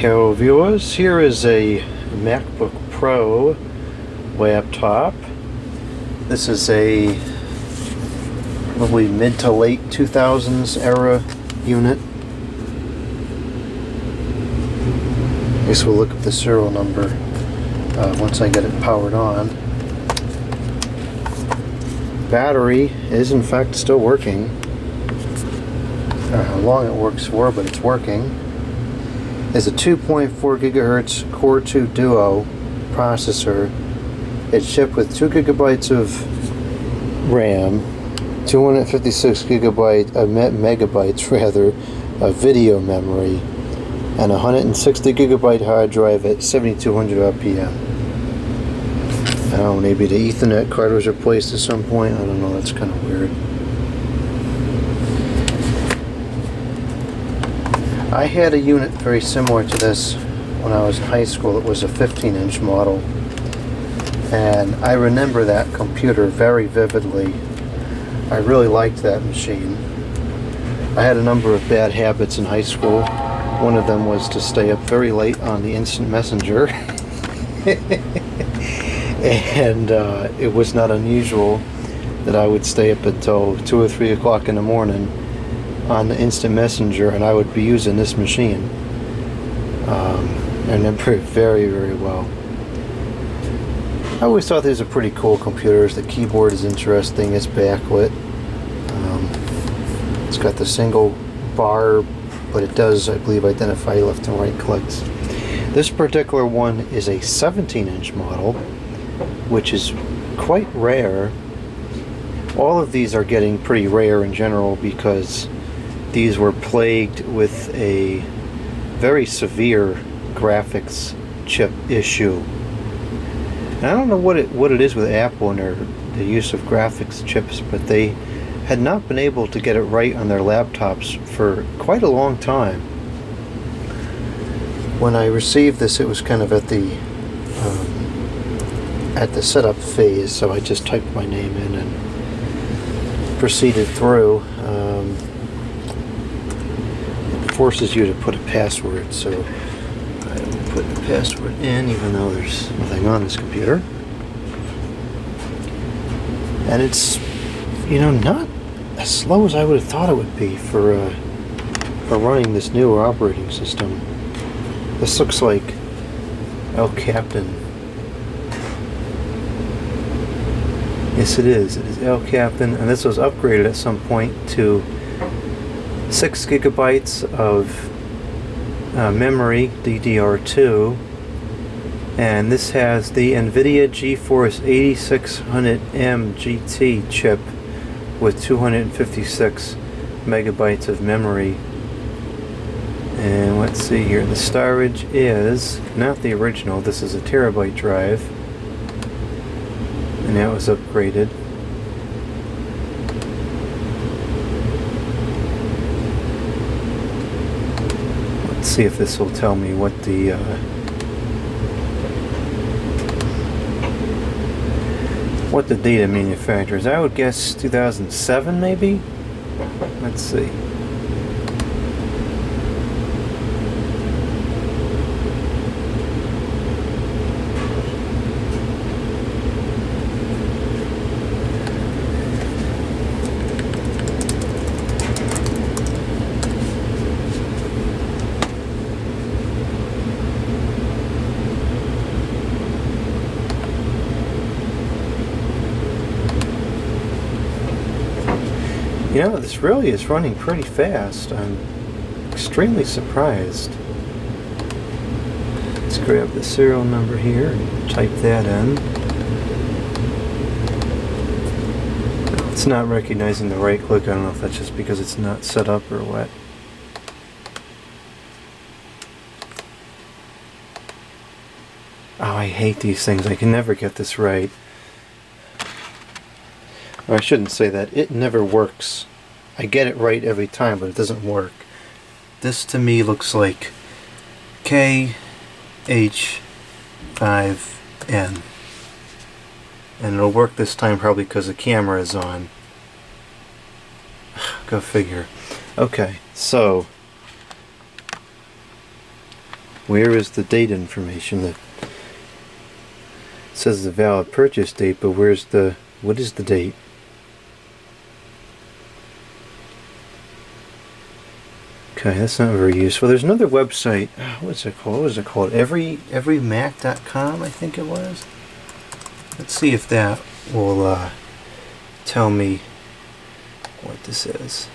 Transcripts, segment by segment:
Hello viewers, here is a MacBook Pro laptop. This is a probably mid to late 2000s era unit. I guess we'll look up the serial number once I get it powered on. Battery is in fact still working. I don't know how long it works for, but it's working. It's a 2.4 gigahertz Core 2 Duo processor. It's shipped with 2 gigabytes of RAM, 256 megabytes of video memory, and 160 gigabyte hard drive at 7200 RPM. I don't know, maybe the Ethernet card was replaced at some point. I don't know, that's kind of weird. I had a unit very similar to this when I was in high school. It was a 15-inch model, and I remember that computer very vividly. I really liked that machine. I had a number of bad habits in high school. One of them was to stay up very late on the instant messenger. And it was not unusual that I would stay up until 2 or 3 o'clock in the morning on the instant messenger, and I would be using this machine. I remember it very, very well. I always thought these were pretty cool computers. The keyboard is interesting. It's backlit. It's got the single bar, but it does, I believe, identify left and right clicks. This particular one is a 17-inch model, which is quite rare. All of these are getting pretty rare in general because these were plagued with a very severe graphics chip issue. And I don't know what it is with Apple and the use of graphics chips, but they had not been able to get it right on their laptops for quite a long time. When I received this, it was kind of at the setup phase, so I just typed my name in and proceeded through. It forces you to put a password, so I will put the password in even though there's nothing on this computer. And it's, not as slow as I would have thought it would be for running this newer operating system. This looks like El Capitan. Yes, it is. It is El Capitan, and this was upgraded at some point to 6 gigabytes of memory, DDR2, and this has the NVIDIA GeForce 8600M GT chip with 256 megabytes of memory. And let's see here, the storage is not the original. This is a terabyte drive, and that was upgraded. Let's see if this will tell me what the data manufacturer is. I would guess 2007 maybe? Let's see. This really is running pretty fast. I'm extremely surprised. Let's grab the serial number here and type that in. It's not recognizing the right click. I don't know if that's just because it's not set up or what. Oh, I hate these things. I can never get this right. Or I shouldn't say that. It never works. I get it right every time, but it doesn't work. This to me looks like KH5N. And it'll work this time probably because the camera is on. Go figure. Okay, so Where is the date information? That says the valid purchase date, but what is the date? Okay, that's not very useful. There's another website. What's it called? What was it called? Everymac.com, I think it was. Let's see if that will tell me what this is.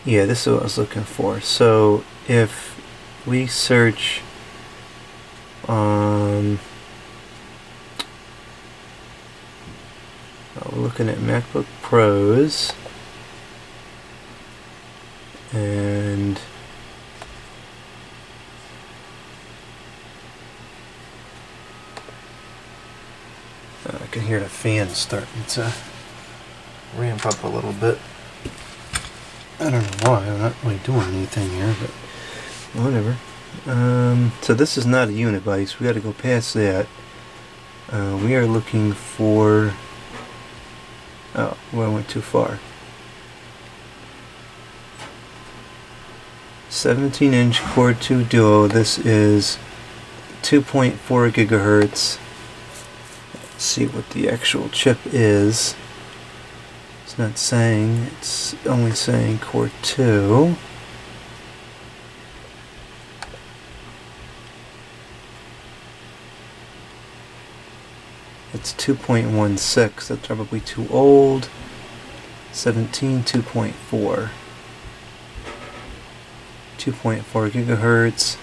Yeah, this is what I was looking for. So if we search on, we're looking at MacBook Pros, and I can hear the fan starting to ramp up a little bit. I don't know why, I'm not really doing anything here, but whatever. So this is not a unibody, so we got to go past that. We are looking for... Oh, well, I went too far. 17-inch Core 2 Duo. This is 2.4 gigahertz. Let's see what the actual chip is. It's not saying, it's only saying Core 2. It's 2.16, that's probably too old. 17, 2.4. 2.4 gigahertz.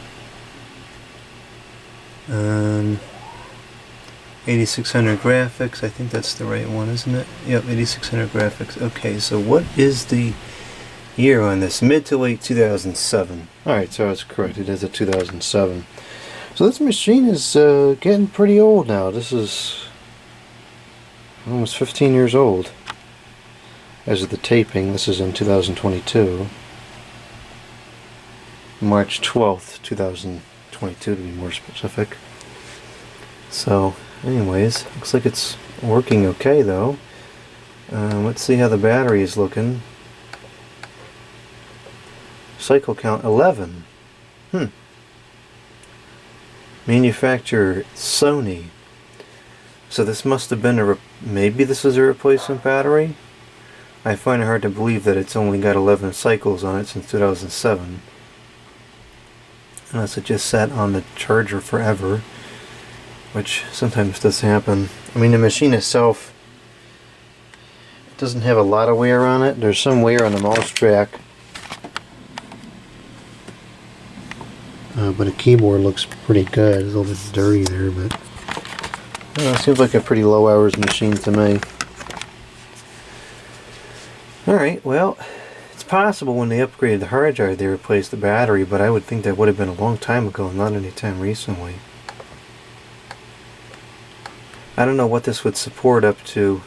8600 graphics, I think that's the right one, isn't it? Yep, 8600 graphics. Okay, so what is the year on this? Mid to late 2007. Alright, so that's correct, it is a 2007. So this machine is getting pretty old now. This is almost 15 years old. As of the taping, this is in 2022. March 12th, 2022 to be more specific. So, anyways, looks like it's working okay though. Let's see how the battery is looking. Cycle count 11. Manufacturer Sony. So this must have been maybe this is a replacement battery? I find it hard to believe that it's only got 11 cycles on it since 2007. Unless it just sat on the charger forever, which sometimes does happen. I mean, the machine itself doesn't have a lot of wear on it. There's some wear on the mouse track, but the keyboard looks pretty good. It's a little bit dirty there, but it seems like a pretty low hours machine to me. Alright, well, it's possible when they upgraded the hard drive they replaced the battery, but I would think that would have been a long time ago, not any time recently. I don't know what this would support up to.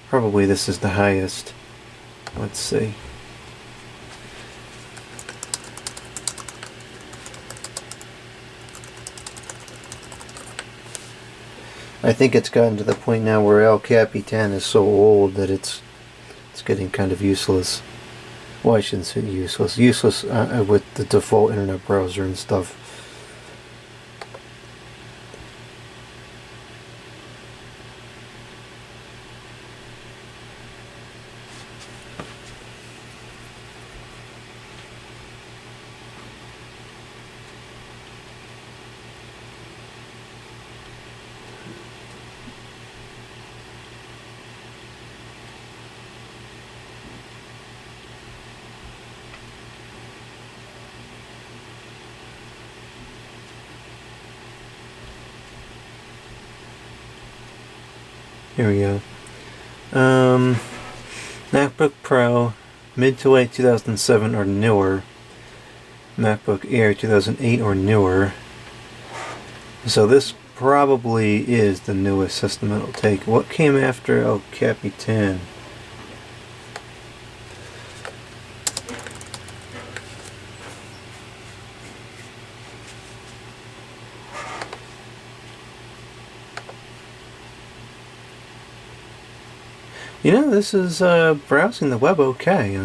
Probably this is the highest. Let's see. I think it's gotten to the point now where El Capitan is so old that it's getting kind of useless. Well, I shouldn't say useless. Useless with the default internet browser and stuff. Here we go. MacBook Pro, mid to late 2007 or newer. MacBook Air 2008 or newer. So this probably is the newest system it'll take. What came after El Capitan? You know, this is browsing the web okay.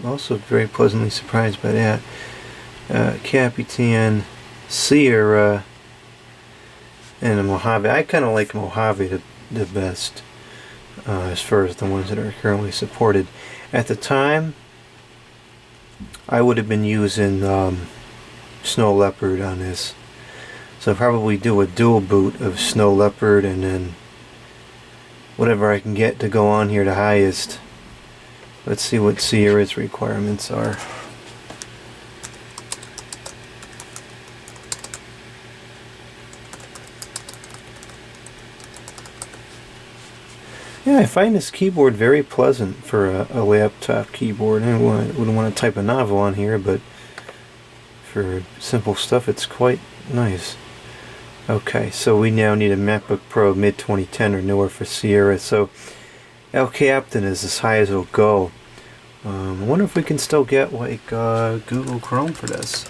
Also very pleasantly surprised by that. Capitan, Sierra, and a Mojave. I kind of like Mojave the best as far as the ones that are currently supported. At the time, I would have been using Snow Leopard on this. So I'll probably do a dual boot of Snow Leopard and then whatever I can get to go on here the highest. Let's see what Sierra's requirements are. Yeah, I find this keyboard very pleasant for a laptop keyboard. I wouldn't want to type a novel on here, but for simple stuff it's quite nice. Okay, so we now need a MacBook Pro mid-2010 or newer for Sierra. So El Capitan is as high as it'll go. I wonder if we can still get like Google Chrome for this.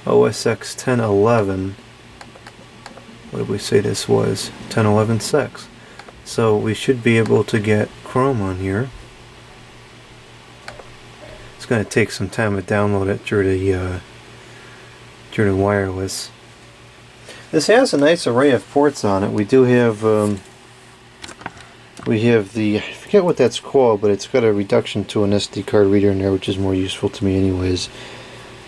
OS X 10.11. What did we say this was? 10.11.6. So we should be able to get Chrome on here. It's going to take some time to download it through the wireless. This has a nice array of ports on it. We do have the, I forget what that's called, but it's got a reduction to an SD card reader in there, which is more useful to me anyways.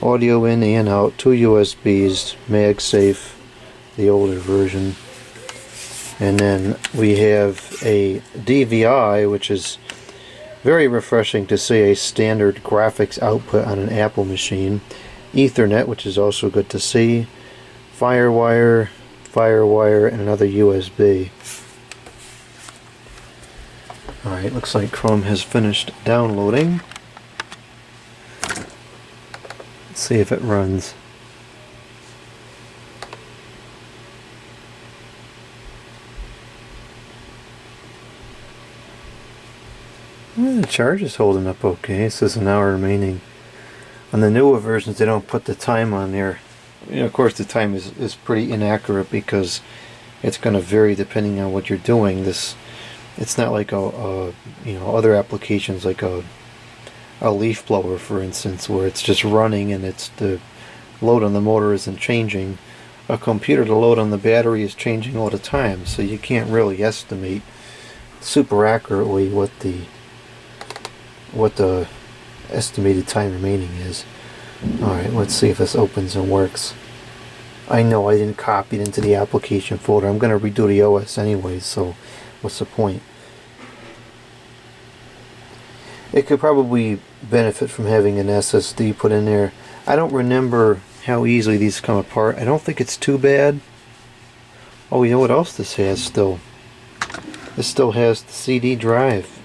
Audio in and out, 2 USBs, MagSafe, the older version. And then we have a DVI, which is very refreshing to see a standard graphics output on an Apple machine. Ethernet, which is also good to see. Firewire, and another USB. Alright, looks like Chrome has finished downloading. Let's see if it runs. Well, the charge is holding up okay. It says an hour remaining. On the newer versions, they don't put the time on there. You know, of course, the time is pretty inaccurate because it's going to vary depending on what you're doing. It's not like other applications like a leaf blower, for instance, where it's just running and it's the load on the motor isn't changing. A computer, the load on the battery is changing all the time, so you can't really estimate super accurately what the estimated time remaining is. Alright, let's see if this opens and works. I know I didn't copy it into the application folder. I'm going to redo the OS anyways, so what's the point? It could probably benefit from having an SSD put in there. I don't remember how easily these come apart. I don't think it's too bad. Oh, you know what else this has still? This still has the CD drive.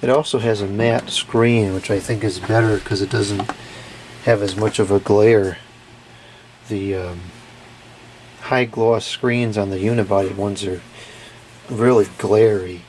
It also has a matte screen, which I think is better because it doesn't have as much of a glare. The high gloss screens on the unibody ones are really glary.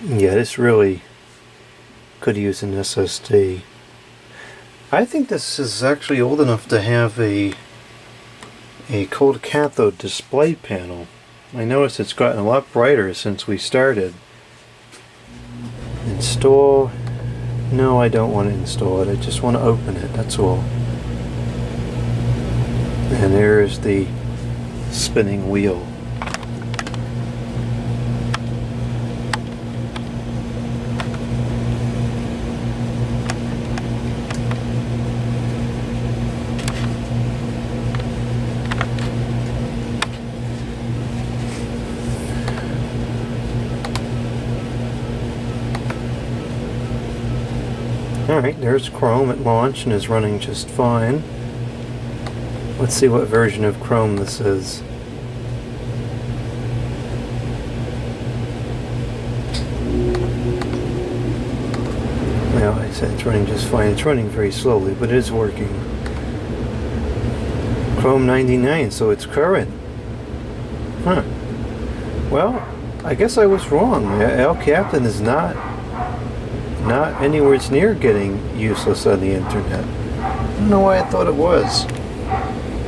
Yeah, this really could use an SSD. I think this is actually old enough to have a cold cathode display panel. I noticed it's gotten a lot brighter since we started. Install. No, I don't want to install it. I just want to open it, that's all. And there's the spinning wheel. Alright, there's Chrome at launch and is running just fine. Let's see what version of Chrome this is. said, it's running just fine. It's running very slowly, but it is working. Chrome 99, so it's current. Huh. Well, I guess I was wrong. El Captain is not anywhere near getting useless on the internet. I don't know why I thought it was.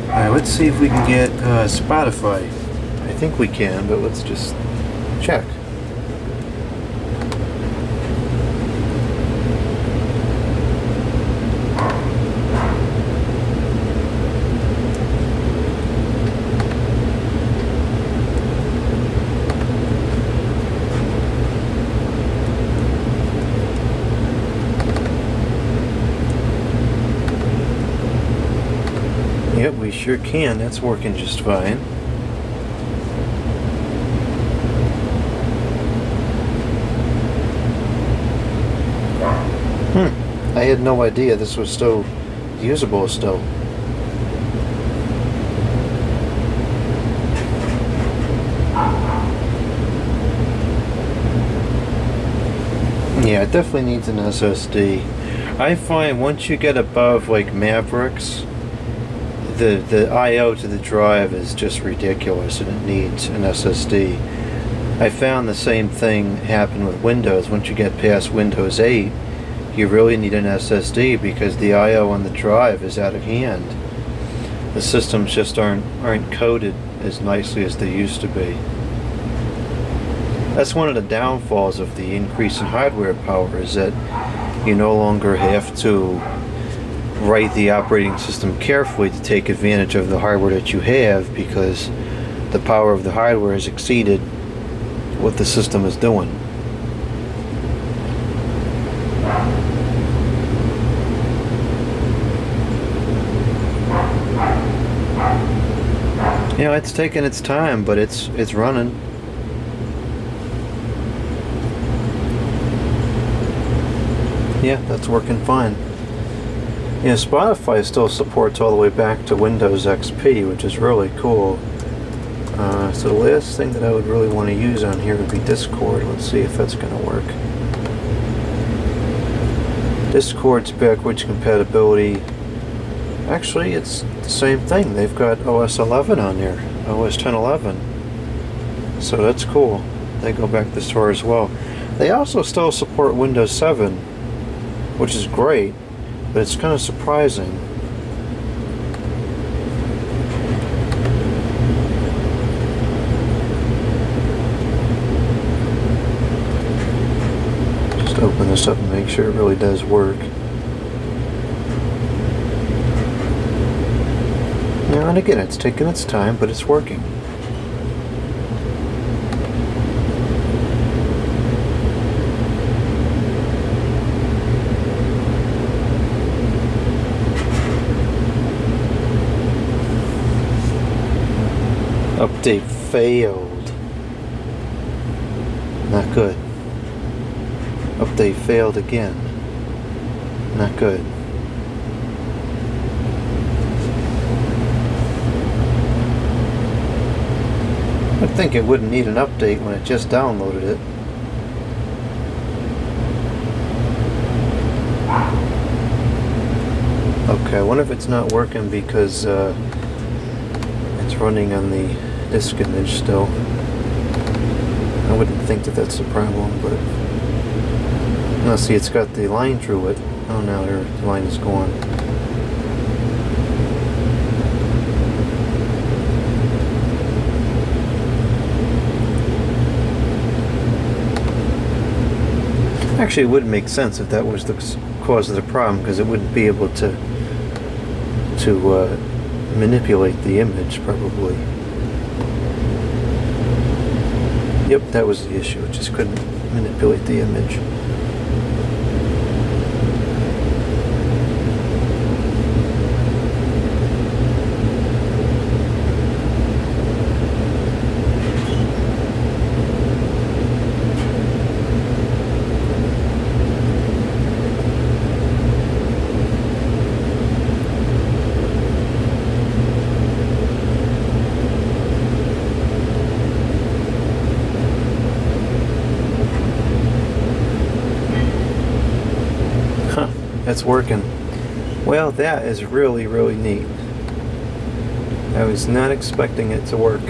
Alright, let's see if we can get Spotify. I think we can, but let's just check. Yep, we sure can. That's working just fine. I had no idea this was still usable still. Yeah, it definitely needs an SSD. I find once you get above like Mavericks, the I/O to the drive is just ridiculous, and it needs an SSD. I found the same thing happen with Windows. Once you get past Windows 8, you really need an SSD because the I/O on the drive is out of hand. The systems just aren't coded as nicely as they used to be. That's one of the downfalls of the increase in hardware power, is that you no longer have to write the operating system carefully to take advantage of the hardware that you have, because the power of the hardware has exceeded what the system is doing. You know, it's taking its time, but it's running. Yeah, that's working fine. Yeah, Spotify still supports all the way back to Windows XP, which is really cool. So the last thing that I would really want to use on here would be Discord. Let's see if that's going to work. Discord's backwards compatibility. Actually, it's the same thing. They've got OS 11 on there, OS 10.11. So that's cool. They go back this far as well. They also still support Windows 7, which is great, but it's kind of surprising. Just open this up and make sure it really does work. Now and again, it's taking its time, but it's working. Update failed. Not good. Update failed again. Not good. I'd think it wouldn't need an update when it just downloaded it. Okay, I wonder if it's not working because it's running on the disk image still. I wouldn't think that that's the problem, but now see, it's got the line through it. Oh, now the line is gone. Actually, it would make sense if that was the cause of the problem, because it wouldn't be able to manipulate the image, probably. Yep, that was the issue. It just couldn't manipulate the image. That's working. Well, that is really, really neat. I was not expecting it to work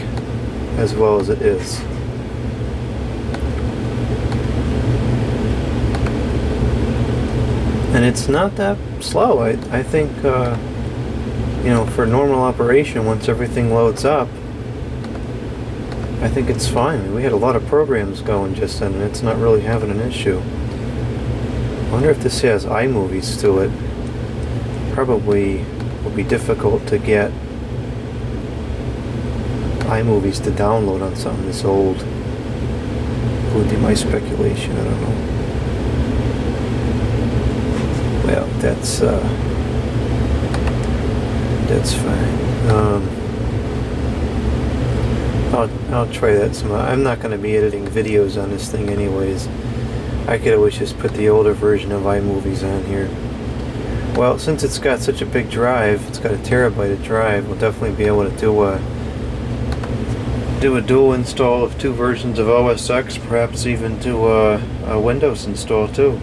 as well as it is. And it's not that slow. I think, you know, for normal operation, once everything loads up, I think it's fine. We had a lot of programs going just then, and it's not really having an issue. I wonder if this has iMovies to it. Probably will be difficult to get iMovies to download on something this old. Would be my speculation, I don't know. Well, that's fine. I'll try that some. I'm not going to be editing videos on this thing anyways. I could always just put the older version of iMovies on here. Well, since it's got such a big drive, it's got a terabyte of drive, we'll definitely be able to do a dual install of 2 versions of OS X, perhaps even do a Windows install too.